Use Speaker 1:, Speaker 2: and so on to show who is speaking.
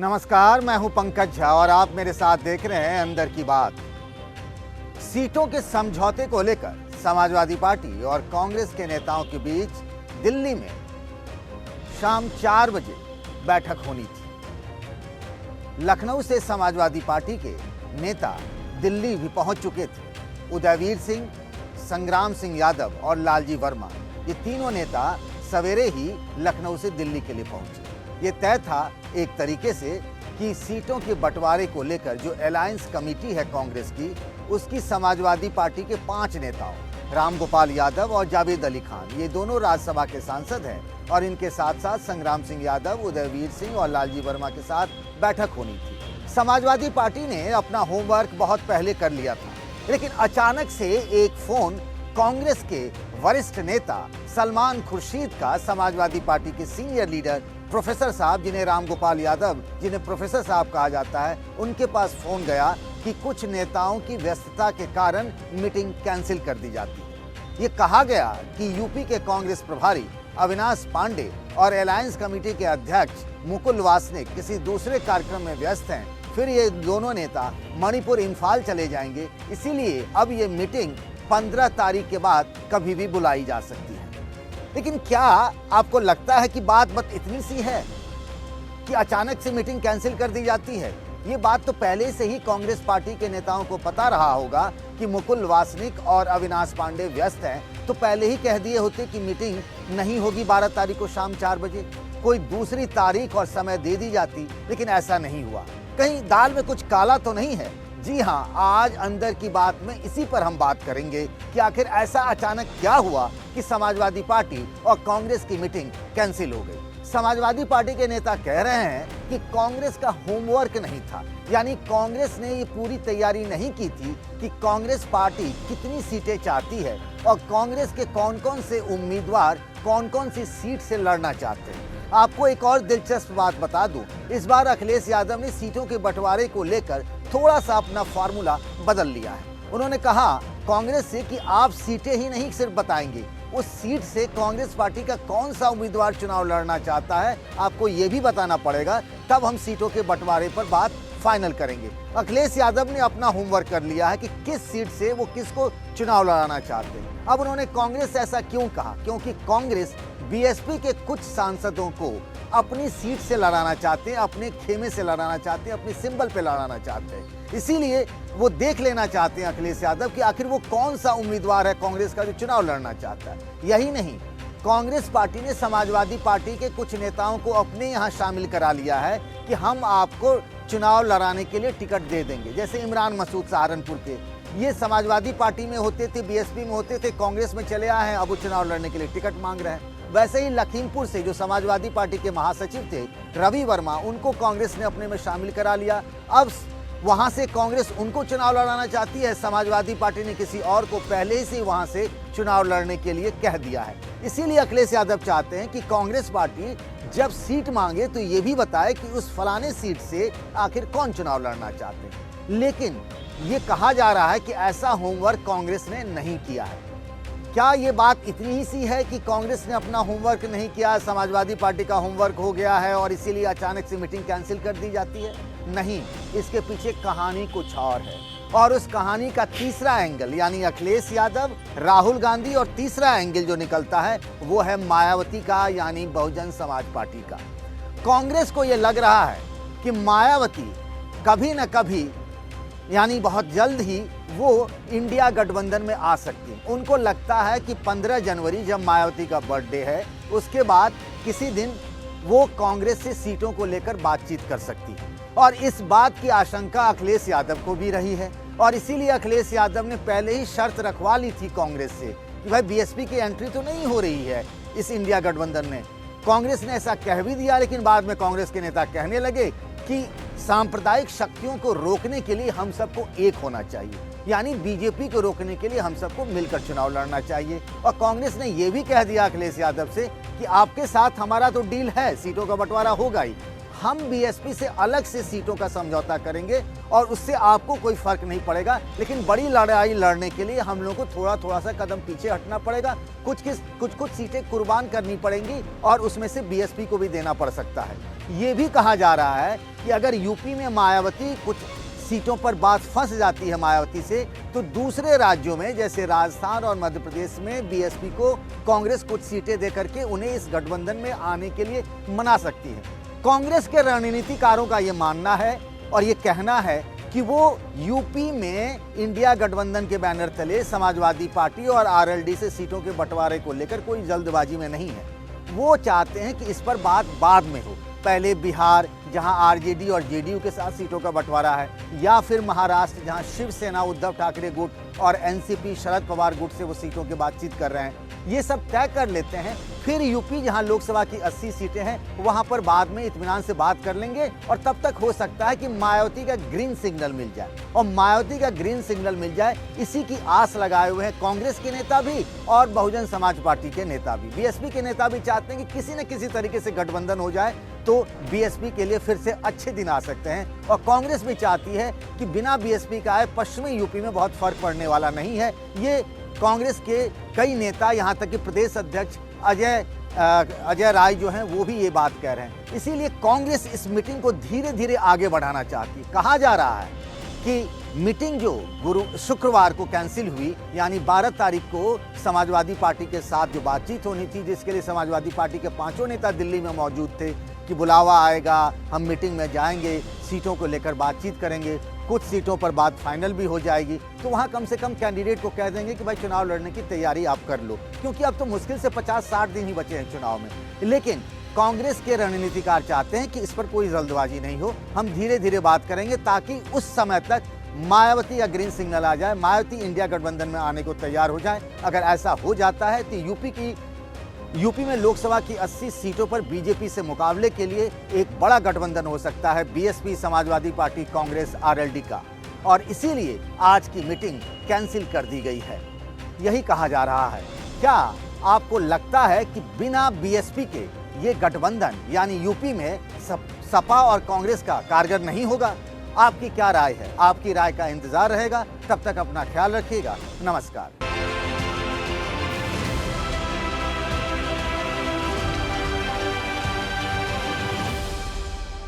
Speaker 1: नमस्कार, मैं हूं पंकज झा और आप मेरे साथ देख रहे हैं अंदर की बात। सीटों के समझौते को लेकर समाजवादी पार्टी और कांग्रेस के नेताओं के बीच दिल्ली में शाम 4 बजे बैठक होनी थी। लखनऊ से समाजवादी पार्टी के नेता दिल्ली भी पहुंच चुके थे। उदयवीर सिंह, संग्राम सिंह यादव और लालजी वर्मा, ये तीनों नेता सवेरे ही लखनऊ से दिल्ली के लिए पहुंचे। ये तय था एक तरीके से कि सीटों के बंटवारे को लेकर जो अलायंस कमेटी है कांग्रेस की, उसकी समाजवादी पार्टी के 5 नेताओं राम गोपाल यादव और जावेद अली खान, ये दोनों राज्यसभा के सांसद हैं और इनके साथ साथ संग्राम सिंह यादव, उदयवीर सिंह और लालजी वर्मा के साथ बैठक होनी थी। समाजवादी पार्टी ने अपना होमवर्क बहुत पहले कर लिया था, लेकिन अचानक से एक फोन कांग्रेस के वरिष्ठ नेता सलमान खुर्शीद का समाजवादी पार्टी के सीनियर लीडर प्रोफेसर साहब, जिन्हें राम गोपाल यादव, जिन्हें प्रोफेसर साहब कहा जाता है, उनके पास फोन गया कि कुछ नेताओं की व्यस्तता के कारण मीटिंग कैंसिल कर दी जाती है। ये कहा गया कि यूपी के कांग्रेस प्रभारी अविनाश पांडे और अलायंस कमेटी के अध्यक्ष मुकुल वासनिक किसी दूसरे कार्यक्रम में व्यस्त हैं। फिर ये दोनों नेता मणिपुर इंफाल चले जाएंगे, इसीलिए अब ये मीटिंग 15 तारीख के बाद कभी भी बुलाई जा सकती है। लेकिन क्या आपको लगता है कि बात बस इतनी सी है कि अचानक से मीटिंग कैंसिल कर दी जाती है? ये बात तो पहले से ही कांग्रेस पार्टी के नेताओं को पता रहा होगा कि मुकुल वासनिक और अविनाश पांडे व्यस्त हैं, तो पहले ही कह दिए होते कि मीटिंग नहीं होगी 12 तारीख को शाम 4 बजे। कोई दूसरी तारीख और समय दे दी जाती, लेकिन ऐसा नहीं हुआ। कहीं दाल में कुछ काला तो नहीं है? जी हाँ, आज अंदर की बात में इसी पर हम बात करेंगे कि आखिर ऐसा अचानक क्या हुआ कि समाजवादी पार्टी और कांग्रेस की मीटिंग कैंसिल हो गई। समाजवादी पार्टी के नेता कह रहे हैं कि कांग्रेस का होमवर्क नहीं था, यानी कांग्रेस ने ये पूरी तैयारी नहीं की थी कि कांग्रेस पार्टी कितनी सीटें चाहती है और कांग्रेस के कौन कौन से उम्मीदवार कौन कौन सी सीट से लड़ना चाहते हैं। आपको एक और दिलचस्प बात बता दूं, इस बार अखिलेश यादव ने सीटों के बंटवारे को लेकर थोड़ा सा अपना फार्मूला बदल लिया है। उन्होंने कहा कांग्रेस से कि आप सीटें ही नहीं सिर्फ बताएंगे, उस सीट से कांग्रेस पार्टी का कौन सा उम्मीदवार चुनाव लड़ना चाहता है आपको ये भी बताना पड़ेगा, तब हम सीटों के बंटवारे पर बात फाइनल करेंगे। अखिलेश यादव ने अपना होमवर्क कर लिया है कि किस सीट से वो किसको चुनाव लड़ाना चाहते हैं। अब उन्होंने कांग्रेस से ऐसा क्यों कहा? क्योंकि कांग्रेस बीएसपी के कुछ सांसदों को अपनी सीट से लड़ाना चाहते हैं, अपने खेमे से लड़ाना चाहते हैं, अपने सिंबल पे लड़ाना चाहते हैं। इसीलिए वो देख लेना चाहते हैं अखिलेश यादव कि आखिर वो कौन सा उम्मीदवार है कांग्रेस का जो चुनाव लड़ना चाहता है। यही नहीं, कांग्रेस पार्टी ने समाजवादी पार्टी के कुछ नेताओं को अपने यहाँ शामिल करा लिया है कि हम आपको चुनाव लड़ाने के लिए टिकट दे देंगे। जैसे इमरान मसूद सहारनपुर के, ये समाजवादी पार्टी में होते थे, बीएसपी में होते थे, कांग्रेस में चले आए हैं, अब वो चुनाव लड़ने के लिए टिकट मांग रहे हैं। वैसे ही लखीमपुर से जो समाजवादी पार्टी के महासचिव थे रवि वर्मा, उनको कांग्रेस ने अपने में शामिल करा लिया। अब वहां से कांग्रेस उनको चुनाव लड़ाना चाहती है, समाजवादी पार्टी ने किसी और को पहले से वहां से चुनाव लड़ने के लिए कह दिया है। इसीलिए अखिलेश यादव चाहते हैं कि कांग्रेस पार्टी जब सीट मांगे तो ये भी बताए कि उस फलाने सीट से आखिर कौन चुनाव लड़ना चाहते हैं। लेकिन ये कहा जा रहा है कि ऐसा होमवर्क कांग्रेस ने नहीं किया है। क्या ये बात इतनी ही सी है कि कांग्रेस ने अपना होमवर्क नहीं किया, समाजवादी पार्टी का होमवर्क हो गया है और इसीलिए अचानक से मीटिंग कैंसिल कर दी जाती है? नहीं, इसके पीछे कहानी कुछ और है। और उस कहानी का तीसरा एंगल यानी अखिलेश यादव, राहुल गांधी, और तीसरा एंगल जो निकलता है वो है मायावती का, यानी बहुजन समाज पार्टी का। कांग्रेस को ये लग रहा है कि मायावती कभी न कभी यानी बहुत जल्द ही वो इंडिया गठबंधन में आ सकती है। उनको लगता है कि 15 जनवरी जब मायावती का बर्थडे है, उसके बाद किसी दिन वो कांग्रेस से सीटों को लेकर बातचीत कर सकती है। और इस बात की आशंका अखिलेश यादव को भी रही है और इसीलिए अखिलेश यादव ने पहले ही शर्त रखवा ली थी कांग्रेस से कि भाई बीएसपी की एंट्री तो नहीं हो रही है इस इंडिया गठबंधन में। कांग्रेस ने ऐसा कह भी दिया, लेकिन बाद में कांग्रेस के नेता कहने लगे कि सांप्रदायिक शक्तियों को रोकने के लिए हम सबको एक होना चाहिए, यानी बीजेपी को रोकने के लिए हम सबको मिलकर चुनाव लड़ना चाहिए। और कांग्रेस ने यह भी कह दिया अखिलेश यादव से कि आपके साथ हमारा तो डील है, सीटों का बंटवारा होगा ही, हम बीएसपी से अलग से सीटों का समझौता करेंगे और उससे आपको कोई फर्क नहीं पड़ेगा, लेकिन बड़ी लड़ाई लड़ने के लिए हम लोगों को थोड़ा थोड़ा सा कदम पीछे हटना पड़ेगा, कुछ सीटें कुर्बान करनी पड़ेंगी और उसमें से बीएसपी को भी देना पड़ सकता है। ये भी कहा जा रहा है कि अगर यूपी में मायावती कुछ सीटों पर बात फंस जाती है मायावती से, तो दूसरे राज्यों में जैसे राजस्थान और मध्य प्रदेश में बीएसपी को कांग्रेस कुछ सीटें देकर के उन्हें इस गठबंधन में आने के लिए मना सकती है। कांग्रेस के रणनीतिकारों का ये मानना है और ये कहना है कि वो यूपी में इंडिया गठबंधन के बैनर तले समाजवादी पार्टी और आरएलडी से सीटों के बंटवारे को लेकर कोई जल्दबाजी में नहीं है। वो चाहते हैं कि इस पर बात बाद में हो, पहले बिहार जहां आरजेडी और जेडीयू के साथ सीटों का बंटवारा है, या फिर महाराष्ट्र जहां शिवसेना उद्धव ठाकरे गुट और एनसीपी शरद पवार गुट से वो सीटों की बातचीत कर रहे हैं, ये सब तय कर लेते हैं। फिर यूपी जहां लोकसभा की 80 सीटें हैं वहां पर बाद में इत्मीनान से बात कर लेंगे और तब तक हो सकता है कि मायावती का ग्रीन सिग्नल मिल जाए। और मायावती का ग्रीन सिग्नल मिल जाए, इसी की आस लगाए हुए हैं कांग्रेस के नेता भी और बहुजन समाज पार्टी के नेता भी। बीएसपी के नेता भी चाहते हैं कि किसी न किसी तरीके से गठबंधन हो जाए तो बीएसपी के लिए फिर से अच्छे दिन आ सकते हैं। और कांग्रेस भी चाहती है कि बिना बीएसपी का आए पश्चिमी यूपी में बहुत फर्क पड़ने वाला नहीं है। ये कांग्रेस के कई नेता, यहाँ तक कि प्रदेश अध्यक्ष अजय राय जो हैं वो भी ये बात कह रहे हैं। इसीलिए कांग्रेस इस मीटिंग को धीरे धीरे आगे बढ़ाना चाहती है। कहा जा रहा है कि मीटिंग जो शुक्रवार को कैंसिल हुई, यानी 12 तारीख को समाजवादी पार्टी के साथ जो बातचीत होनी थी, जिसके लिए समाजवादी पार्टी के 5 नेता दिल्ली में मौजूद थे कि बुलावा आएगा, हम मीटिंग में जाएंगे, सीटों को लेकर बातचीत करेंगे, कुछ सीटों पर बात फाइनल भी हो जाएगी, तो वहाँ कम से कम कैंडिडेट को कह देंगे कि भाई चुनाव लड़ने की तैयारी आप कर लो, क्योंकि अब तो मुश्किल से 50-60 दिन ही बचे हैं चुनाव में। लेकिन कांग्रेस के रणनीतिकार चाहते हैं कि इस पर कोई जल्दबाजी नहीं हो, हम धीरे धीरे बात करेंगे ताकि उस समय तक मायावती का ग्रीन सिग्नल आ जाए, मायावती इंडिया गठबंधन में आने को तैयार हो जाए। अगर ऐसा हो जाता है तो यूपी में लोकसभा की 80 सीटों पर बीजेपी से मुकाबले के लिए एक बड़ा गठबंधन हो सकता है BSP, Samajwadi party, Congress, RLD का। और इसीलिए आज की मीटिंग कैंसिल कर दी गई है, यही कहा जा रहा है। क्या आपको लगता है कि बिना बीएसपी के ये गठबंधन यानी यूपी में सपा और कांग्रेस का कारगर नहीं होगा? आपकी क्या राय है? आपकी राय का इंतजार रहेगा। तब तक अपना ख्याल रखिएगा। नमस्कार।